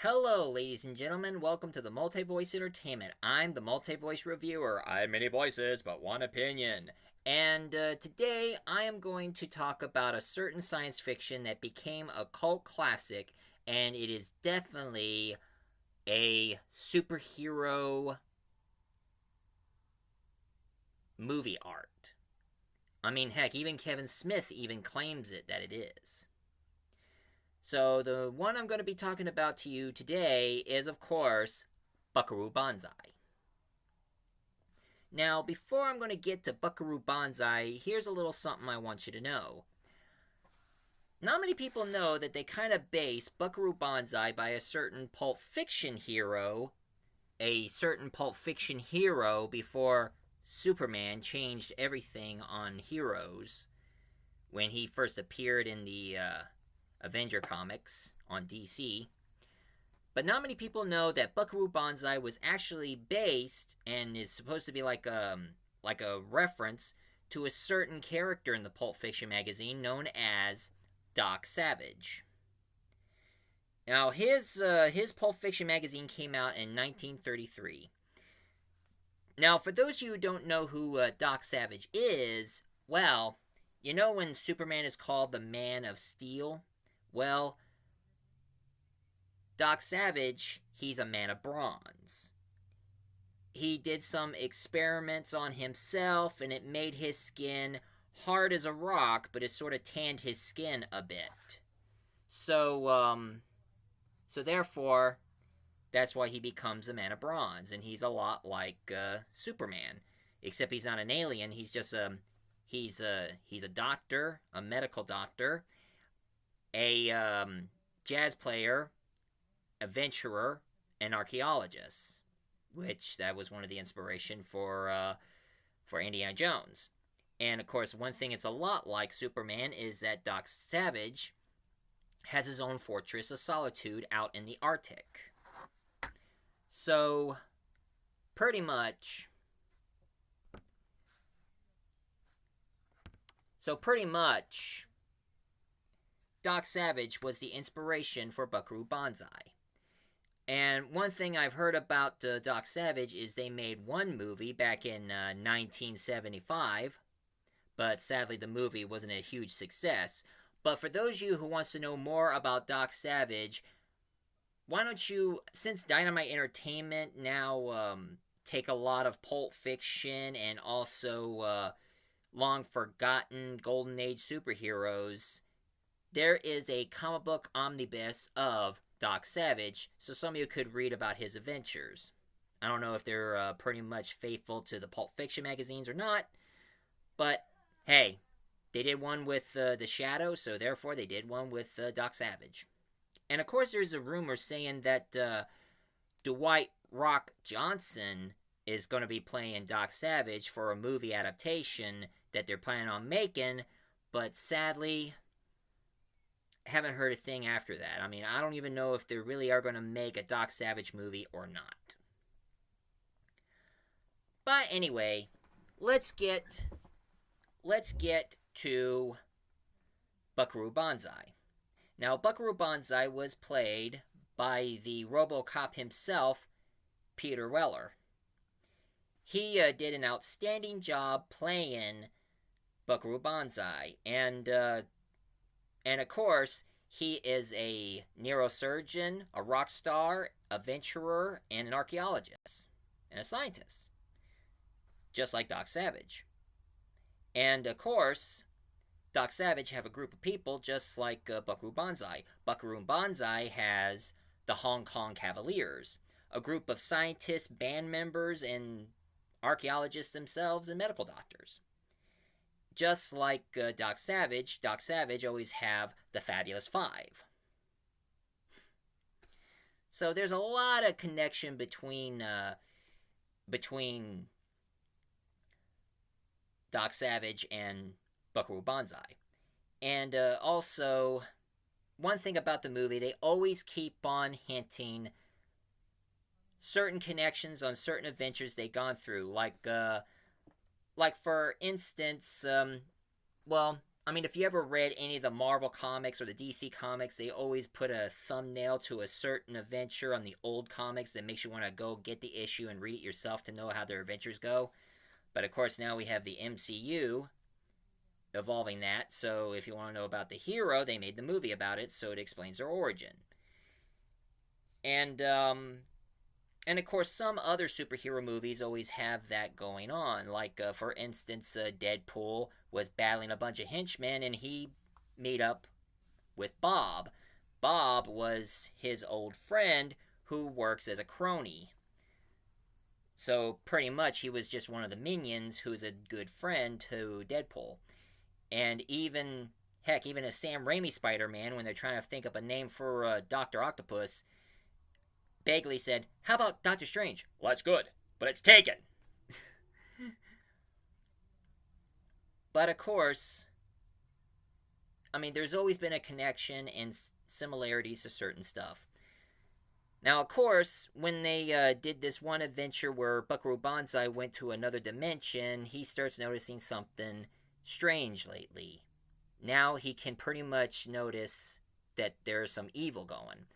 Hello, ladies and gentlemen. Welcome to the Multi-Voice Entertainment. I'm the Multi-Voice Reviewer. I have many voices, but one opinion. And today I am going to talk about a certain science fiction that became a cult classic, and it is definitely a superhero movie art. I mean, heck, even Kevin Smith even claims that it is. So the one I'm going to be talking about to you today is, of course, Buckaroo Banzai. Now, before I'm going to get to Buckaroo Banzai, here's a little something I want you to know. Not many people know that they kind of base Buckaroo Banzai by a certain Pulp Fiction hero, before Superman changed everything on heroes when he first appeared in the Avenger comics on DC. But not many people know that Buckaroo Banzai was actually based and is supposed to be like a reference to a certain character in the Pulp Fiction magazine known as Doc Savage. Now his Pulp Fiction magazine came out in 1933. Now, for those of you who don't know who Doc Savage is, well, you know when Superman is called the Man of Steel? Well, Doc Savage, he's a man of bronze. He did some experiments on himself, and it made his skin hard as a rock, but it sort of tanned his skin a bit. So therefore, that's why he becomes a man of bronze, and he's a lot like Superman, except he's not an alien. He's just he's a doctor, a medical doctor, a jazz player, adventurer, and archaeologist, which that was one of the inspiration for Indiana Jones. And of course, one thing it's a lot like Superman is that Doc Savage has his own fortress of solitude out in the Arctic. So, pretty much, Doc Savage was the inspiration for Buckaroo Banzai. And one thing I've heard about Doc Savage is they made one movie back in 1975, but sadly the movie wasn't a huge success. But for those of you who wants to know more about Doc Savage, why don't you, since Dynamite Entertainment now take a lot of Pulp Fiction and also long forgotten Golden Age superheroes, there is a comic book omnibus of Doc Savage, so some of you could read about his adventures. I don't know if they're pretty much faithful to the Pulp Fiction magazines or not, but hey, they did one with The Shadow, so therefore they did one with Doc Savage. And of course, there's a rumor saying that Dwight Rock Johnson is going to be playing Doc Savage for a movie adaptation that they're planning on making, but sadly, haven't heard a thing after that. I mean, I don't even know if they really are going to make a Doc Savage movie or not. But anyway, let's get to Buckaroo Banzai. Now, Buckaroo Banzai was played by the RoboCop himself, Peter Weller. He did an outstanding job playing Buckaroo Banzai, and of course, he is a neurosurgeon, a rock star, adventurer, and an archaeologist, and a scientist, just like Doc Savage. And of course, Doc Savage have a group of people just like Buckaroo Banzai. Buckaroo Banzai has the Hong Kong Cavaliers, a group of scientists, band members, and archaeologists themselves, and medical doctors. Just like Doc Savage always have the Fabulous Five. So there's a lot of connection between Doc Savage and Buckaroo Banzai. And also, one thing about the movie, they always keep on hinting certain connections on certain adventures they've gone through. Like for instance, well, I mean, if you ever read any of the Marvel comics or the DC comics, they always put a thumbnail to a certain adventure on the old comics that makes you want to go get the issue and read it yourself to know how their adventures go. But of course, now we have the MCU evolving that, so if you want to know about the hero, they made the movie about it, so it explains their origin. And and of course, some other superhero movies always have that going on. Like, for instance, Deadpool was battling a bunch of henchmen, and he made up with Bob. Bob was his old friend who works as a crony. So, pretty much, he was just one of the minions who's a good friend to Deadpool. And even, heck, even a Sam Raimi Spider Man, when they're trying to think up a name for Dr. Octopus, Bagley said, "How about Doctor Strange?" "Well, that's good, but it's taken." But of course, I mean, there's always been a connection and similarities to certain stuff. Now, of course, when they did this one adventure where Buckaroo Banzai went to another dimension, he starts noticing something strange lately. Now he can pretty much notice that there's some evil going.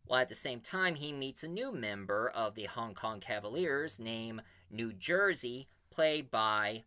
While at the same time, he meets a new member of the Hong Kong Cavaliers named New Jersey, played by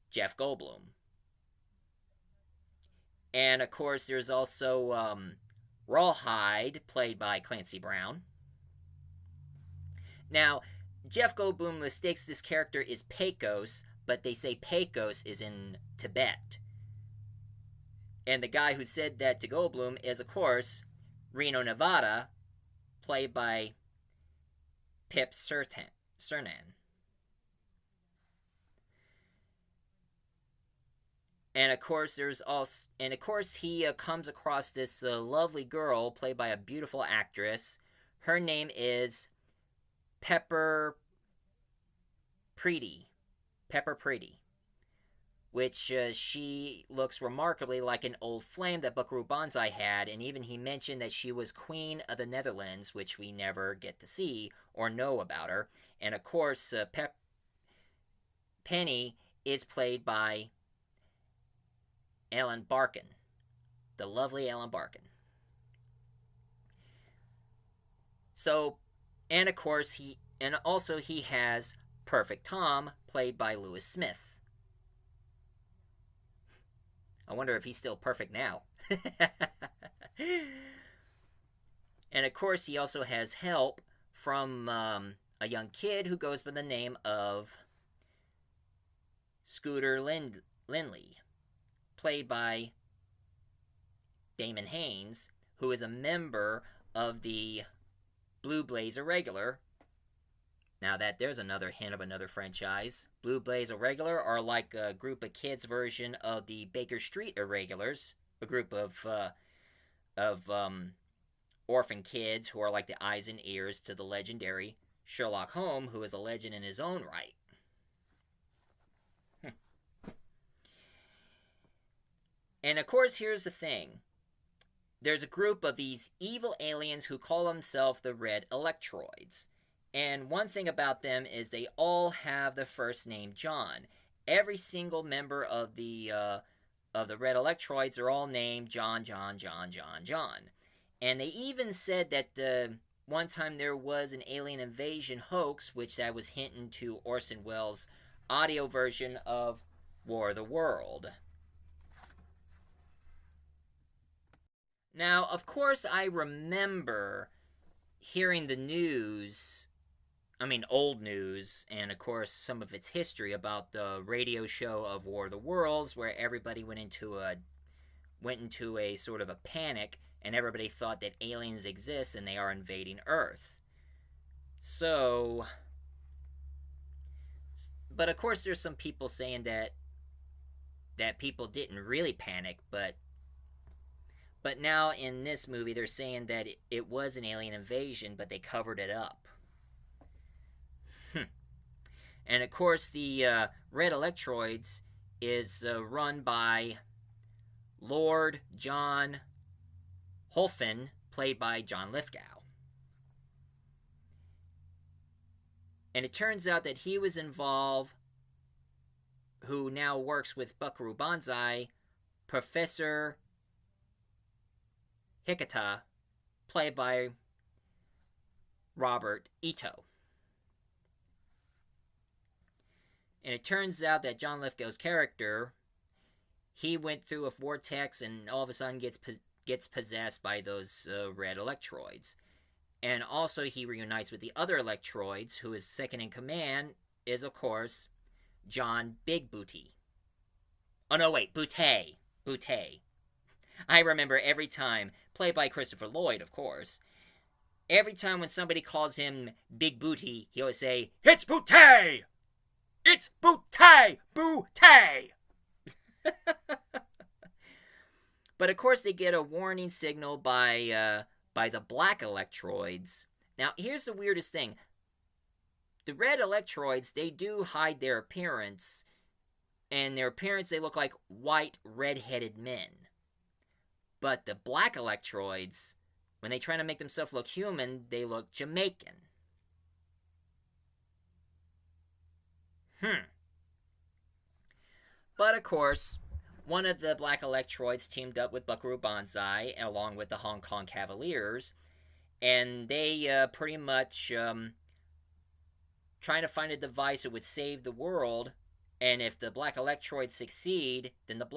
Jeff Goldblum. And of course, there's also Rawhide, played by Clancy Brown. Now, Jeff Goldblum mistakes this character is Pecos, but they say Pecos is in Tibet. And the guy who said that to Goldblum is, of course, Reno, Nevada, played by Pip Cernan. And of course, he comes across this lovely girl played by a beautiful actress. Her name is Pepper Preety. Which she looks remarkably like an old flame that Buckaroo Banzai had, and even he mentioned that she was Queen of the Netherlands, which we never get to see or know about her. And of course, Penny is played by Ellen Barkin, the lovely Ellen Barkin. So, and of course, he has Perfect Tom, played by Lewis Smith. I wonder if he's still perfect now. And of course, he also has help from a young kid who goes by the name of Scooter Lindley, played by Damon Haynes, who is a member of the Blue Blaze Irregular. Now that there's another hint of another franchise. Blue Blaze Irregular are like a group of kids' version of the Baker Street Irregulars, a group of orphan kids who are like the eyes and ears to the legendary Sherlock Holmes, who is a legend in his own right. And of course, here's the thing. There's a group of these evil aliens who call themselves the Red Electroids. And one thing about them is they all have the first name John. Every single member of the Red Electroids are all named John. And they even said that one time there was an alien invasion hoax, which that was hinting to Orson Welles' audio version of War of the World. Now, of course, I remember hearing the news, old news, and of course some of its history about the radio show of War of the Worlds, where everybody went into a sort of a panic, and everybody thought that aliens exist and they are invading Earth. So, but of course there's some people saying that people didn't really panic, but now in this movie they're saying that it was an alien invasion, but they covered it up. And of course, the Red Electroids is run by Lord John Holfen, played by John Lithgow. And it turns out that he was involved, who now works with Buckaroo Banzai, Professor Hikata, played by Robert Ito. And it turns out that John Lithgow's character, he went through a vortex and all of a sudden gets possessed by those red electroids. And also he reunites with the other electroids, who is second in command is, of course, John Big Booty. Oh no, wait, Boutte. I remember every time, played by Christopher Lloyd, of course. Every time when somebody calls him Big Booty, he always say, "It's Boutte! It's Boutte! Boutte!" But of course they get a warning signal by the black electroids. Now, here's the weirdest thing. The red electroids, they do hide their appearance. And their appearance, they look like white, red-headed men. But the black electroids, when they try to make themselves look human, they look Jamaican. But of course, one of the black electroids teamed up with Buckaroo Banzai, along with the Hong Kong Cavaliers, and they pretty much trying to find a device that would save the world. And if the black electroids succeed, then the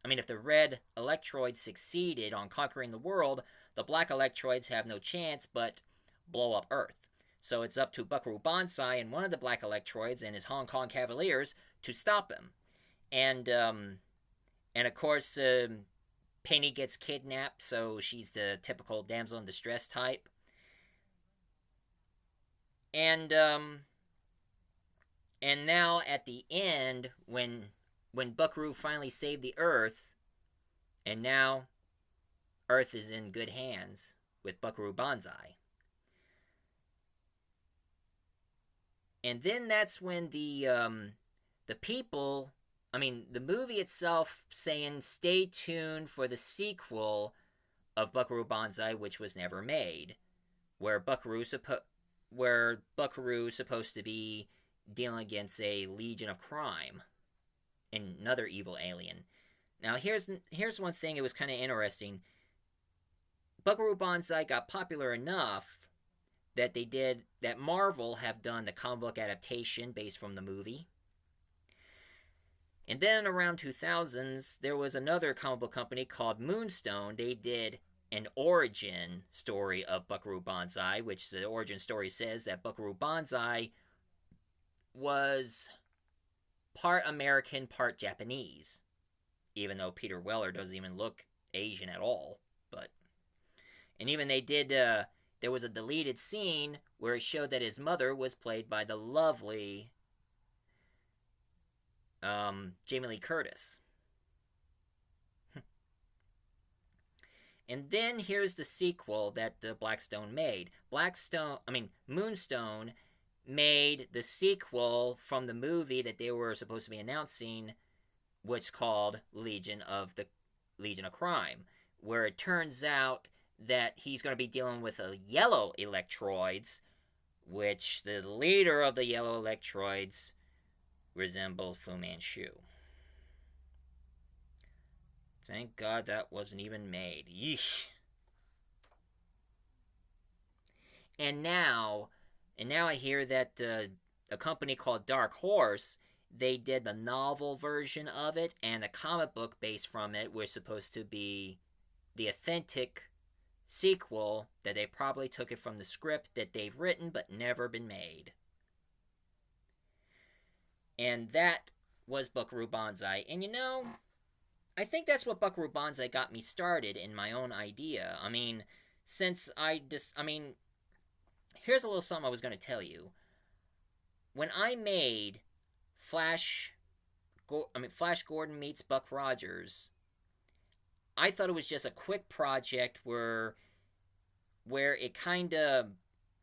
if the red electroids succeeded on conquering the world, the black electroids have no chance but blow up Earth. So it's up to Buckaroo Banzai and one of the black electroids and his Hong Kong Cavaliers to stop him. And of course, Penny gets kidnapped, so she's the typical damsel in distress type. And now at the end, when Buckaroo finally saved the Earth, and now Earth is in good hands with Buckaroo Banzai. And then that's when the people, the movie itself saying stay tuned for the sequel of Buckaroo Banzai, which was never made, where Buckaroo's supposed to be dealing against a legion of crime, another evil alien. Now here's one thing. It was kind of interesting. Buckaroo Banzai got popular enough that Marvel have done the comic book adaptation based from the movie. And then around 2000s, there was another comic book company called Moonstone. They did an origin story of Buckaroo Banzai, which the origin story says that Buckaroo Banzai was part American, part Japanese. Even though Peter Weller doesn't even look Asian at all. And even they did, there was a deleted scene where it showed that his mother was played by the lovely Jamie Lee Curtis. And then here's the sequel that Moonstone made the sequel from the movie that they were supposed to be announcing, which called Legion of Crime, where it turns out that he's going to be dealing with yellow electroids, which the leader of the yellow electroids resembled Fu Manchu. Thank God that wasn't even made. Yeesh. And now I hear that a company called Dark Horse, they did the novel version of it, and the comic book based from it was supposed to be the authentic sequel, that they probably took it from the script that they've written but never been made. And that was Buckaroo Banzai. And I think that's what Buckaroo Banzai got me started in my own idea. Here's a little something I was going to tell you. When I made Flash Gordon meets Buck Rogers, I thought it was just a quick project where it kind of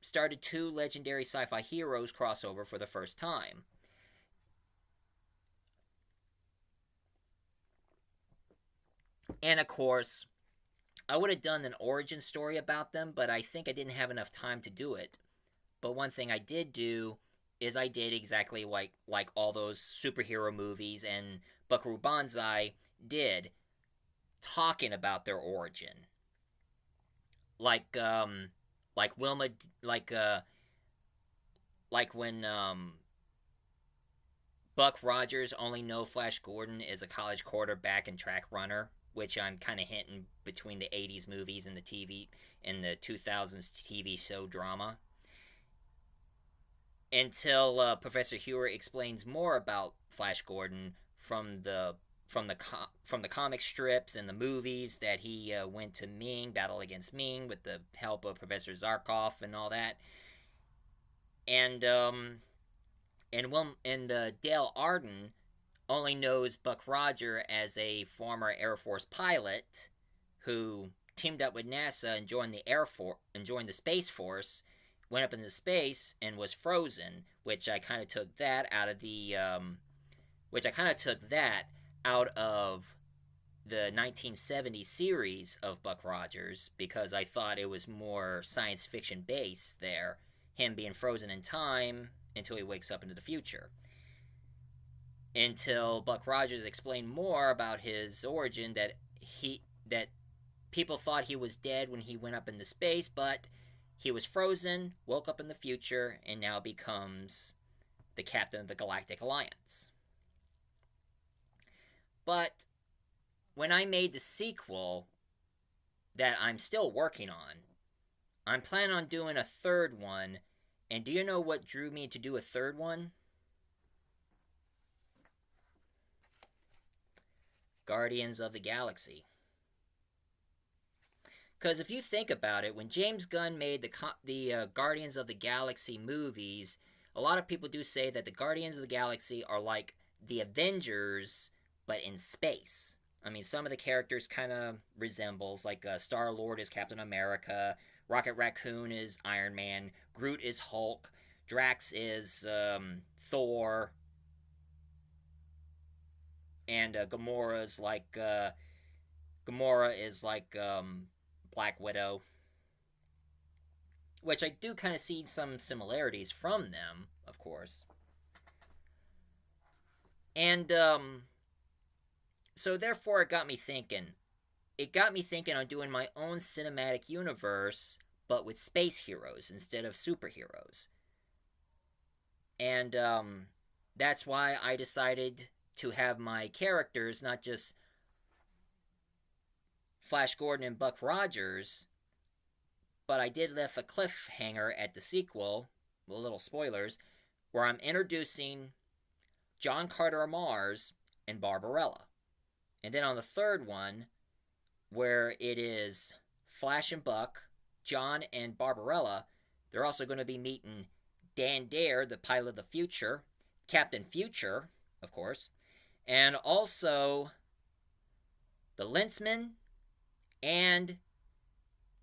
started two legendary sci-fi heroes crossover for the first time. And of course, I would have done an origin story about them, but I think I didn't have enough time to do it. But one thing I did do is I did exactly like all those superhero movies, and Buckaroo Banzai did talking about their origin, like like Wilma, like when Buck Rogers only know Flash Gordon is a college quarterback and track runner, which I'm kind of hinting between the '80s movies and the TV and the 2000s TV show drama. Until Professor Hewer explains more about Flash Gordon from the comic strips and the movies that he went to Ming, battle against Ming with the help of Professor Zarkov and all that, and Dale Arden only knows Buck Roger as a former Air Force pilot who teamed up with NASA and joined the Air Force and joined the Space Force, went up into space and was frozen, which I kind of took that out of the 1970 series of Buck Rogers because I thought it was more science fiction based there, him being frozen in time until he wakes up into the future. Until Buck Rogers explained more about his origin, that people thought he was dead when he went up into space, but he was frozen, woke up in the future, and now becomes the captain of the Galactic Alliance. But when I made the sequel that I'm still working on, I'm planning on doing a third one. And do you know what drew me to do a third one? Guardians of the Galaxy. Because if you think about it, when James Gunn made the Guardians of the Galaxy movies, a lot of people do say that the Guardians of the Galaxy are like the Avengers, but in space. I mean, some of the characters kind of resembles, like Star-Lord is Captain America, Rocket Raccoon is Iron Man, Groot is Hulk, Drax is Thor, and Gamora is like Black Widow, which I do kind of see some similarities from them, of course. And so therefore it got me thinking. It got me thinking on doing my own cinematic universe, but with space heroes instead of superheroes. And that's why I decided to have my characters not just Flash Gordon and Buck Rogers, but I did leave a cliffhanger at the sequel, with little spoilers, where I'm introducing John Carter of Mars and Barbarella. And then on the third one, where it is Flash and Buck, John and Barbarella, they're also going to be meeting Dan Dare, the pilot of the future, Captain Future, of course, and also the Lintzman and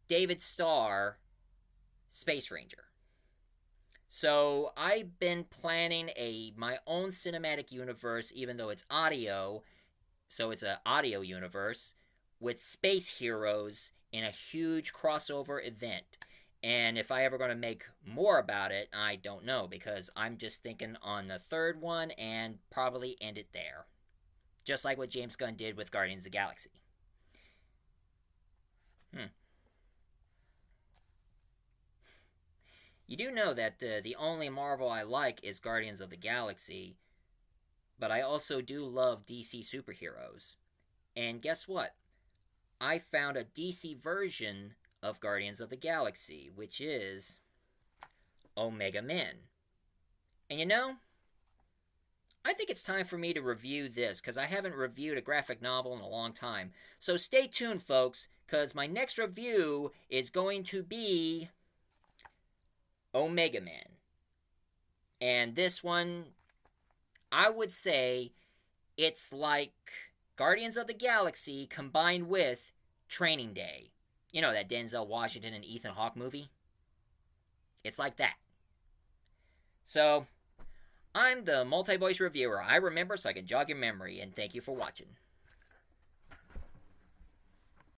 David Starr, Space Ranger. So I've been planning my own cinematic universe, even though it's audio, so it's an audio universe, with space heroes in a huge crossover event. And if I ever going to make more about it, I don't know, because I'm just thinking on the third one and probably end it there. Just like what James Gunn did with Guardians of the Galaxy. You do know that the only Marvel I like is Guardians of the Galaxy, but I also do love DC superheroes. And guess what? I found a DC version of Guardians of the Galaxy, which is Omega Men. And you know, I think it's time for me to review this, because I haven't reviewed a graphic novel in a long time. So stay tuned, folks, because my next review is going to be Omega Man. And this one, I would say it's like Guardians of the Galaxy combined with Training Day. You know, that Denzel Washington and Ethan Hawke movie? It's like that. So, I'm the multi-voice reviewer. I remember so I can jog your memory, and thank you for watching.